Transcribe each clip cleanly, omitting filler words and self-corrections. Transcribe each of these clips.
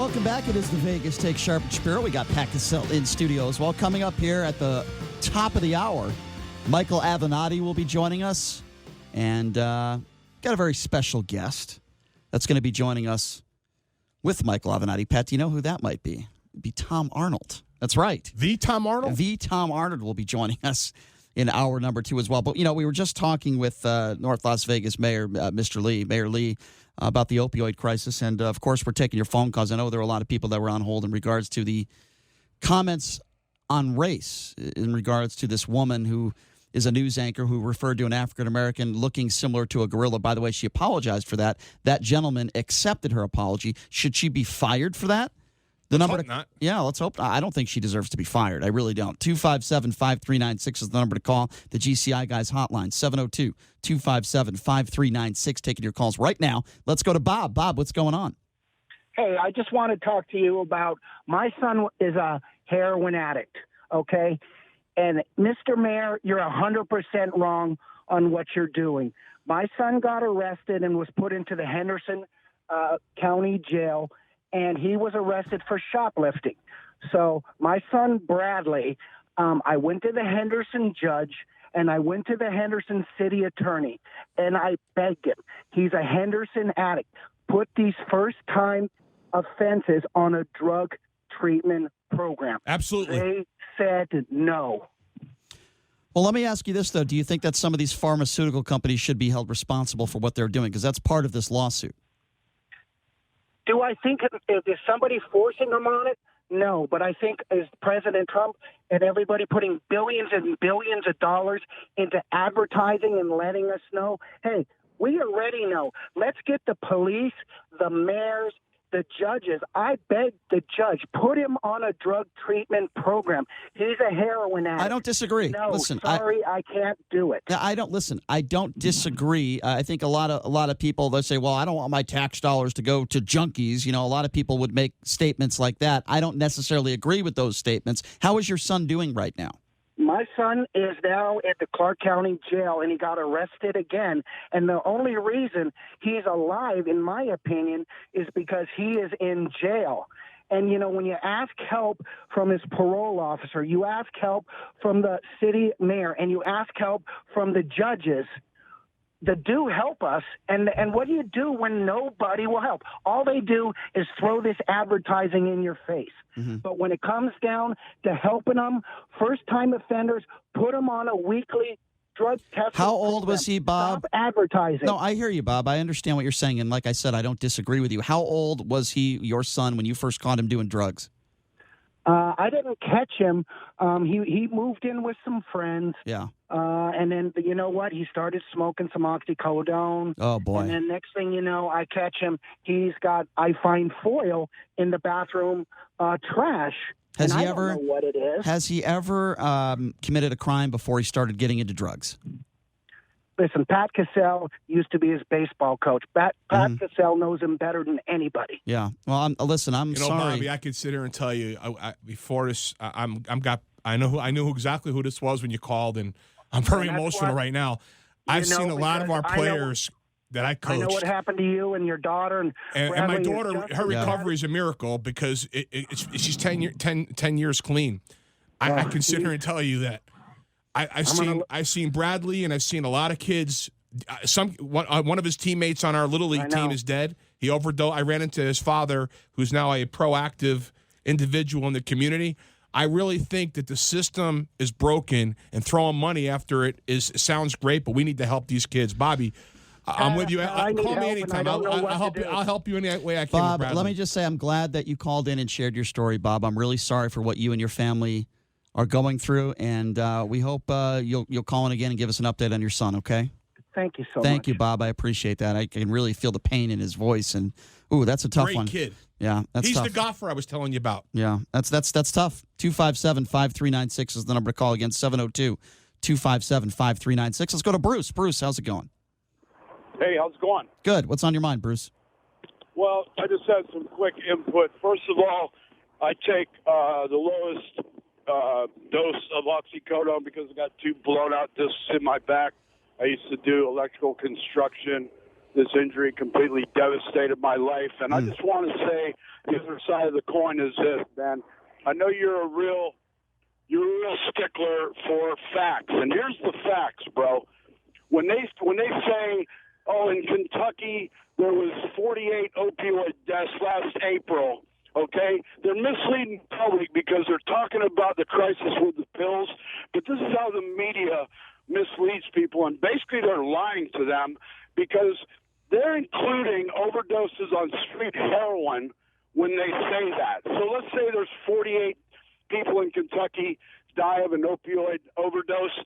welcome back. It is the Vegas Take Sharp and Shapiro. We got Pat Cassell in studio as well. Coming up here at the top of the hour, Michael Avenatti will be joining us. And got a very special guest that's going to be joining us with Michael Avenatti. Pat, do you know who that might be? It'd be Tom Arnold. That's right. The Tom Arnold? The Tom Arnold will be joining us in hour number 2 as well. But, we were just talking with North Las Vegas Mayor, Mayor Lee, about the opioid crisis. And, of course, we're taking your phone calls. I know there were a lot of people that were on hold in regards to the comments on race, in regards to this woman who is a news anchor who referred to an African-American looking similar to a gorilla. By the way, she apologized for that. That gentleman accepted her apology. Should she be fired for that? Let's hope not. Yeah, let's hope. I don't think she deserves to be fired. I really don't. 257-5396 is the number to call. The GCI Guys hotline, 702-257-5396. Taking your calls right now. Let's go to Bob. Bob, what's going on? Hey, I just want to talk to you about my son is a heroin addict, okay? And Mr. Mayor, you're 100% wrong on what you're doing. My son got arrested and was put into the Henderson County Jail, and he was arrested for shoplifting. So my son, Bradley, I went to the Henderson judge, and I went to the Henderson city attorney, and I begged him. He's a Henderson addict. Put these first-time offenses on a drug treatment program. Absolutely. They said no. Well, let me ask you this, though. Do you think that some of these pharmaceutical companies should be held responsible for what they're doing? Because that's part of this lawsuit. Do I think is somebody forcing them on it? No, but I think is President Trump and everybody putting billions and billions of dollars into advertising and letting us know, hey, we already know. Let's get the police, the mayors, the judges. I beg the judge, put him on a drug treatment program. He's a heroin addict. I don't disagree. No, Listen, sorry, I can't do it. I don't disagree. I think a lot of people, they say, well, I don't want my tax dollars to go to junkies. A lot of people would make statements like that. I don't necessarily agree with those statements. How is your son doing right now? My son is now at the Clark County Jail, and he got arrested again. And the only reason he's alive, in my opinion, is because he is in jail. And, when you ask help from his parole officer, you ask help from the city mayor, and you ask help from the judges that do help us. And what do you do when nobody will help? All they do is throw this advertising in your face. Mm-hmm. But when it comes down to helping them, first-time offenders, put them on a weekly drug test. How old was he, Bob? Stop advertising. No, I hear you, Bob. I understand what you're saying. And like I said, I don't disagree with you. How old was he, your son, when you first caught him doing drugs? I didn't catch him. He moved in with some friends. Yeah. And then, you know what? He started smoking some oxycodone. Oh, boy. And then next thing you know, I catch him. I find foil in the bathroom trash. I don't know what it is. Has he ever committed a crime before he started getting into drugs? Listen, Pat Cassell used to be his baseball coach. Pat Cassell knows him better than anybody. Yeah. Well, I'm sorry. Bobby, I could sit here and tell you before this. I knew exactly who this was when you called, and I'm very emotional right now. I've seen a lot of our players that I coached. I know what happened to you and your daughter, and my daughter. Her recovery is a miracle because she's 10 years clean. I can sit here and tell you that. I've seen Bradley, and I've seen a lot of kids. One of his teammates on our little league team is dead. He overdosed. I ran into his father, who's now a proactive individual in the community. I really think that the system is broken, and throwing money after it sounds great, but we need to help these kids. Bobby, I'm with you. Call me anytime. I'll help you any way I can. Bob, let me just say I'm glad that you called in and shared your story, Bob. I'm really sorry for what you and your family are going through, and we hope you'll call in again and give us an update on your son, okay? Thank you so much. Thank you, Bob. I appreciate that. I can really feel the pain in his voice, and that's a tough one. Great kid. Yeah, that's He's tough. the golfer I was telling you about. Yeah, that's tough. 257-5396 is the number to call again, 702-257-5396. Let's go to Bruce. Bruce, how's it going? Hey, how's it going? Good. What's on your mind, Bruce? Well, I just had some quick input. First of all, I take the lowest dose of oxycodone because I got 2 blown out discs in my back. I used to do electrical construction. This injury completely devastated my life. And I just want to say, is there side of the coin is this, man. I know you're a real stickler for facts, and here's the facts, bro. When they say, oh, in Kentucky there was 48 opioid deaths last April, okay, they're misleading the public because they're talking about the crisis with the pills, but this is how the media misleads people, and basically they're lying to them because they're including overdoses on street heroin when they say that. So let's say there's 48 people in Kentucky die of an opioid overdose.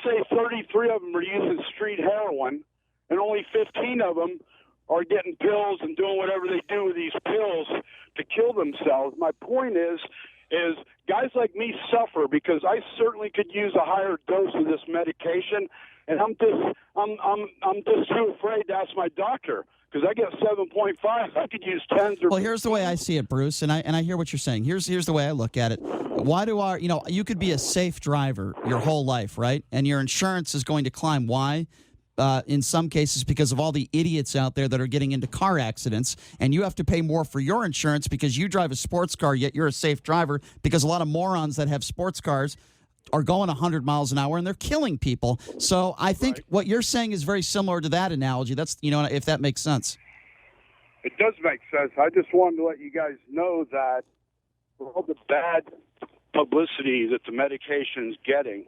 Say 33 of them are using street heroin, and only 15 of them are getting pills and doing whatever they do with these pills to kill themselves. My point is guys like me suffer because I certainly could use a higher dose of this medication, and I'm just too afraid to ask my doctor because I get 7.5. I could use 10s or. Well, here's the way I see it, Bruce, and I hear what you're saying. Here's the way I look at it. Why do you could be a safe driver your whole life, right? And your insurance is going to climb. Why? In some cases because of all the idiots out there that are getting into car accidents, and you have to pay more for your insurance because you drive a sports car, yet you're a safe driver, because a lot of morons that have sports cars are going 100 miles an hour and they're killing people. So I think what you're saying is very similar to that analogy. That's, if that makes sense. It does make sense. I just wanted to let you guys know that for all the bad publicity that the medication's getting,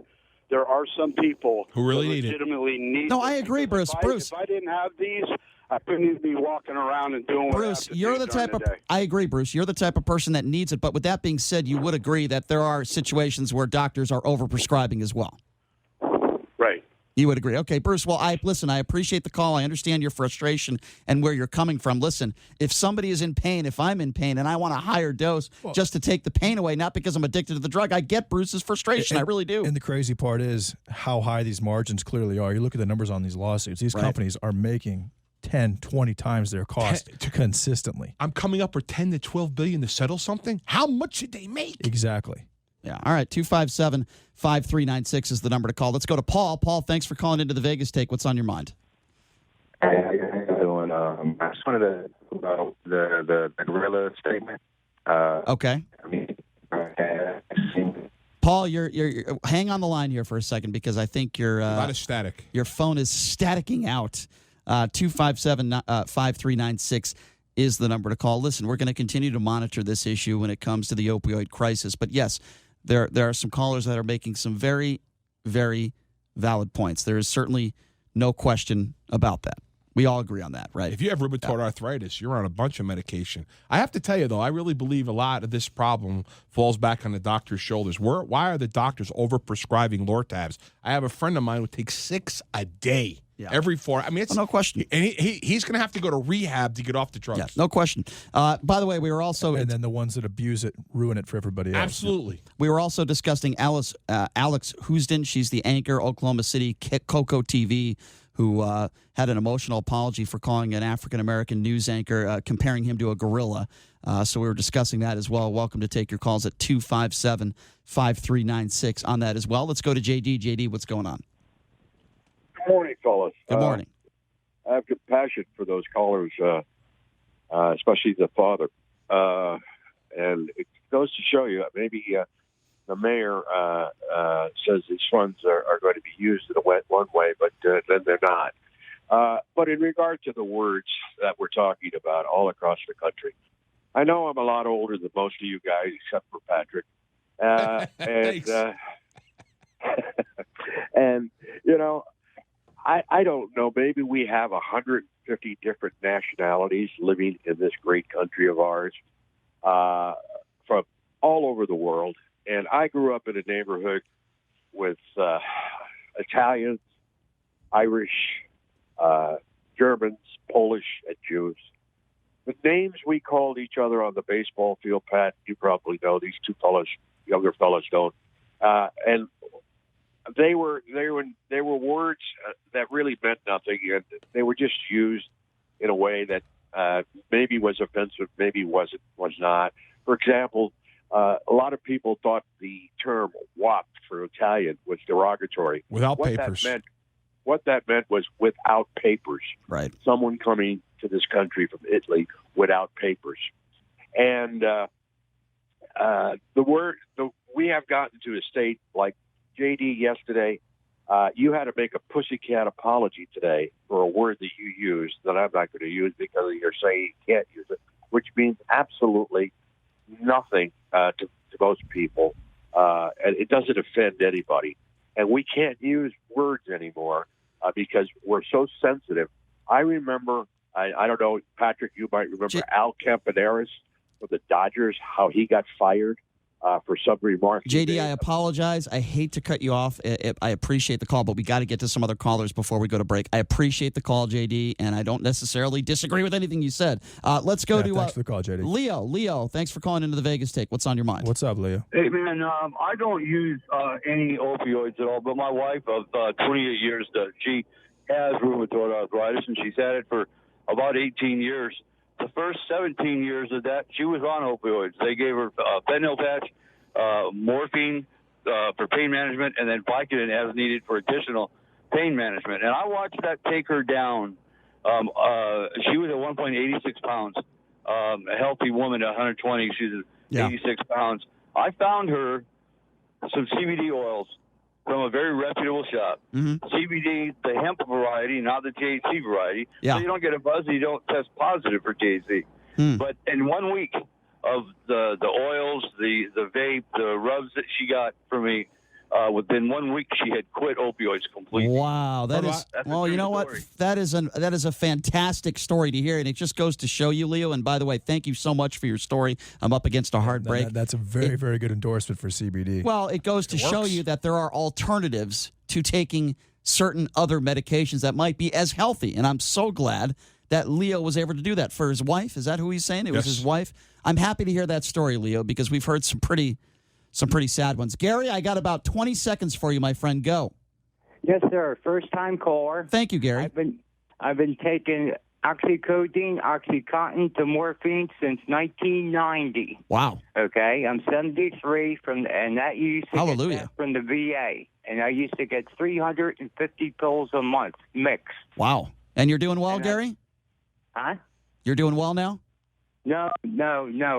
there are some people who really legitimately need it. No, I agree, Bruce. If I didn't have these, I couldn't even be walking around and doing what Bruce, I have to you're do the during type of. day. I agree, Bruce. You're the type of person that needs it. But with that being said, you would agree that there are situations where doctors are overprescribing as well. Right. You would agree. Okay, Bruce, well, I appreciate the call. I understand your frustration and where you're coming from. Listen, if somebody is in pain, if I'm in pain, and I want a higher dose just to take the pain away, not because I'm addicted to the drug, I get Bruce's frustration. I really do. And the crazy part is how high these margins clearly are. You look at the numbers on these lawsuits. These companies are making 10, 20 times their cost consistently. I'm coming up with 10 to 12 billion to settle something. How much did they make? Exactly. Yeah. All right. 257-5396 is the number to call. Let's go to Paul. Paul, thanks for calling into the Vegas Take. What's on your mind? How you doing? I just wanted to talk about the gorilla statement. Okay. Paul, you're hang on the line here for a second because I think a lot of static. Your phone is staticking out. 257-5396 is the number to call. Listen, we're going to continue to monitor this issue when it comes to the opioid crisis. But yes, there are some callers that are making some very, very valid points. There is certainly no question about that. We all agree on that, right? If you have rheumatoid arthritis, you're on a bunch of medication. I have to tell you, though, I really believe a lot of this problem falls back on the doctor's shoulders. Why are the doctors overprescribing Lortabs? I have a friend of mine who takes 6 a day. Yeah. Every 4. I mean, it's no question. And he's going to have to go to rehab to get off the drugs. Yeah, no question. By the way, we were also... And then the ones that abuse it ruin it for everybody else. Absolutely. We were also discussing Alex Housden. She's the anchor, Oklahoma City, Coco TV, who had an emotional apology for calling an African-American news anchor, comparing him to a gorilla. So we were discussing that as well. Welcome to take your calls at 257-5396 on that as well. Let's go to JD. JD, what's going on? Good morning, fellas. Good morning. I have compassion for those callers, especially the father. And it goes to show you, maybe the mayor says these funds are going to be used in one way, but then they're not. But in regard to the words that we're talking about all across the country, I know I'm a lot older than most of you guys, except for Patrick. And you know, I don't know, maybe we have 150 different nationalities living in this great country of ours from all over the world. And I grew up in a neighborhood with Italians, Irish, Germans, Polish, and Jews. The names we called each other on the baseball field, Pat, you probably know, these two fellas, younger fellas don't. And they were words that really meant nothing, and they were just used in a way that maybe was offensive, maybe was not. For example, a lot of people thought the term "wop" for Italian was derogatory. Without papers. What that meant was without papers. Right. Someone coming to this country from Italy without papers. And we have gotten to a state like JD yesterday. You had to make a pussycat apology today for a word that you used that I'm not going to use because you're saying you can't use it, which means absolutely nothing to most people. And it doesn't offend anybody. And we can't use words anymore because we're so sensitive. I remember, I don't know, Patrick, you might remember Al Campaneris from the Dodgers, how he got fired for some remarks. JD, I apologize. I hate to cut you off. I appreciate the call, but we got to get to some other callers before we go to break. I appreciate the call, JD, and I don't necessarily disagree with anything you said. Let's go to thanks for the call, JD. Leo, thanks for calling into the Vegas Take. What's on your mind? What's up, Leo? Hey, man, I don't use any opioids at all, but my wife of 28 years, she has rheumatoid arthritis, and she's had it for about 18 years. The first 17 years of that, she was on opioids. They gave her fentanyl patch, morphine for pain management, and then Vicodin as needed for additional pain management. And I watched that take her down. She was at 1.86 pounds, a healthy woman at 120. She's at 86 pounds. I found her some CBD oils from a very reputable shop. Mm-hmm. CBD, the hemp variety, not the THC variety. Yeah. So you don't get a buzz, you don't test positive for THC. But in 1 week of the oils, the vape, the rubs that she got from me, within 1 week she had quit opioids completely. Wow, that's well, you know what? That is a fantastic story to hear, and it just goes to show you, Leo. And by the way, thank you so much for your story. I'm up against a hard break. That's a very, very good endorsement for CBD. Well, it goes to show you that there are alternatives to taking certain other medications that might be as healthy. And I'm so glad that Leo was able to do that for his wife. Is that who he's saying? It was his wife. I'm happy to hear that story, Leo, because we've heard some pretty sad ones. Gary, I got about 20 seconds for you, my friend. Go. Yes, sir. First time caller. Thank you, Gary. I've been taking oxycodone, OxyContin to morphine since 1990. Wow. Okay, I'm 73 and that used to Hallelujah. get that from the VA, and I used to get 350 pills a month mixed. Wow. And you're doing well, Gary? Huh? You're doing well now? No.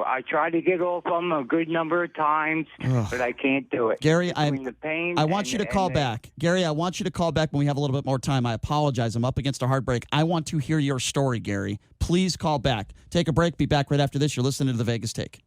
I tried to get off them a good number of times, but I can't do it. Gary, the pain I want you to call back. Gary, I want you to call back when we have a little bit more time. I apologize. I'm up against a hard break. I want to hear your story, Gary. Please call back. Take a break. Be back right after this. You're listening to the Vegas Take.